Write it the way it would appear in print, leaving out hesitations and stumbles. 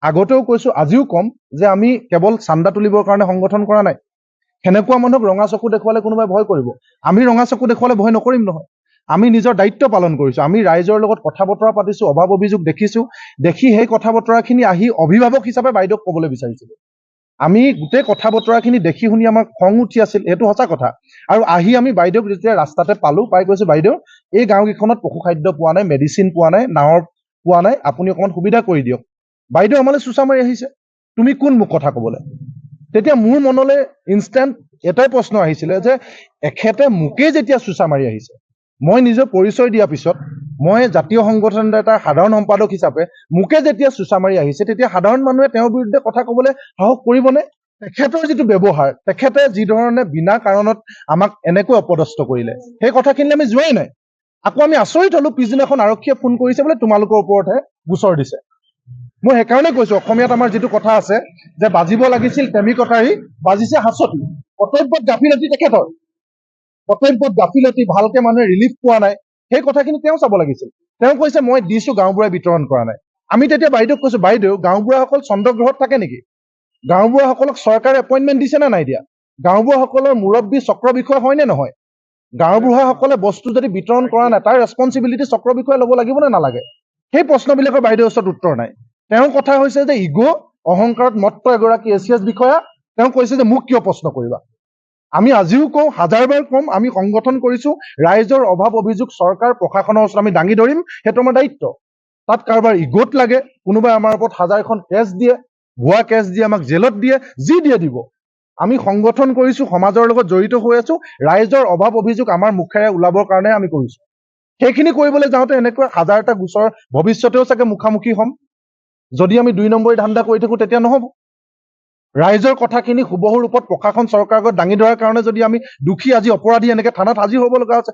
আগতেও কৈছো, আজিও কম যে আমি কেৱল চান্দা তুলিবৰ কাৰণে সংগঠন কৰা নাই। সেনেকুৱা মানুহক ৰঙা চকু দেখুৱালে কোনোবাই ভয় কৰিব। আমি ৰঙা চকু দেখুৱালে ভয় নকৰিম নহয়। আমি নিজৰ দায়িত্ব পালন কৰিছো। আমি ৰাইজৰ লগত কথা বতৰা পাতিছো, অভাৱ অভিযোগ দেখিছো, দেখি সেই কথা বতৰাখিনি আহি অভিভাৱক হিচাপে বাইদেউক ক'বলৈ বিচাৰিছিলো। আমি গোটেই কথা বতৰাখিনি দেখি শুনি আমাৰ খং উঠি আছিল, এইটো সঁচা কথা। আৰু আহি আমি বাইদেউক যেতিয়া ৰাস্তাতে পালো, পাই কৈছো, বাইদেউ এই গাঁওকেইখনত পশুখাদ্য পোৱা নাই, মেডিচিন পোৱা নাই, নাৱৰ পোৱা নাই, আপুনি অকণমান সুবিধা কৰি দিয়ক। বাইদেউ আমালৈ চোঁচা মাৰি আহিছে, তুমি কোন মোক কথা ক'বলৈ? তেতিয়া মোৰ মনলৈ ইনষ্টেণ্ট এটাই প্ৰশ্ন আহিছিলে যে এখেতে মোকেই যেতিয়া চোঁচা মাৰি আহিছে, মই নিজৰ পৰিচয় দিয়াৰ পিছত, মই জাতীয় সংগঠন এটাৰ সাধাৰণ সম্পাদক হিচাপে মোকে যেতিয়া চোঁচা মাৰি আহিছে, তেতিয়া সাধাৰণ মানুহে তেওঁৰ বিৰুদ্ধে কথা ক'বলৈ সাহস কৰিবনে? তেখেতৰ যিটো ব্যৱহাৰ, তেখেতে যি ধৰণে বিনা কাৰণত আমাক এনেকৈ অপদস্থ কৰিলে, সেই কথাখিনিলে আমি যোৱাই নাই। আকৌ আমি আচৰিত হলো, পিছদিনাখন আৰক্ষীয়ে ফোন কৰিছে বোলে তোমালোকৰ ওপৰতহে গোচৰ দিছে। মই সেইকাৰণে কৈছো, অসমীয়াত আমাৰ যিটো কথা আছে যে বাজিব লাগিছিল টেমি কটাৰী, বাজিছে হাঁচতি। কৰ্তব্যত গাফিলতি তেখেতৰ, কৰ্তব্যত গাফিলতি, ভালকে মানুহে ৰিলিফ পোৱা নাই, সেই কথাখিনি তেওঁ চাব লাগিছিল। তেওঁ কৈছে মই দিছো, গাঁওবুঢ়াই বিতৰণ কৰা নাই। আমি তেতিয়া বাইদেউক কৈছো, বাইদেউ গাঁওবুঢ়াসকল চন্দ্ৰগ্ৰহত থাকে নেকি? গাঁওবুঢ়াসকলক চৰকাৰে এপইণ্টমেণ্ট দিছে নে নাই দিয়া? গাঁওবুঢ়াসকলৰ মুৰব্বী চক্ৰ বিষয়া হয় নে নহয়? গাঁওবুঢ়াসকলে বস্তু যদি বিতৰণ কৰা নাই, তাৰ ৰেছপনচিবিলিটি চক্ৰ বিষয়ে ল'ব লাগিব নে নালাগে? সেই প্ৰশ্নবিলাকৰ বাইদেউৰ ওচৰত উত্তৰ নাই। তেওঁৰ কথা হৈছে যে ইগ', অহংকাৰত মত্ত এগৰাকী এছিএছ বিষয়া। তেওঁ কৈছে যে মোক কিয় প্ৰশ্ন কৰিবা? আমি আজিও কওঁ, হাজাৰবাৰ কম, আমি সংগঠন কৰিছো, ৰাইজৰ অভাৱ অভিযোগ চৰকাৰ প্ৰশাসনৰ ওচৰত আমি দাঙি ধৰিম, সেইটো আমাৰ দায়িত্ব। তাত কাৰোবাৰ ইগ'ত লাগে, কোনোবাই আমাৰ ওপৰত হাজাৰখন কেছ দিয়ে, ভুৱা কেছ দিয়ে, আমাক জেলত দিয়ে, যি দিয়ে দিব। আমি সংগঠন কৰিছো, সমাজৰ লগত জড়িত হৈ আছো, ৰাইজৰ অভাৱ অভিযোগ আমাৰ মুখেৰে ওলাবৰ কাৰণে আমি কৰিছো। সেইখিনি কৰিবলৈ যাওঁতে এনেকুৱা হাজাৰটা গোচৰ ভৱিষ্যতেও চাগে মুখামুখি হ'ম। যদি আমি 2 নম্বৰী ধান্দা কৰি থাকো, তেতিয়া নহ'ব। ৰাইজৰ কথাখিনি হুবহু ৰূপত প্ৰশাসন চৰকাৰৰ আগত দাঙি ধৰাৰ কাৰণে যদি আমি দোষী আজি অপৰাধী এনেকে থানাত হাজিৰ হ'ব লগা হৈছে,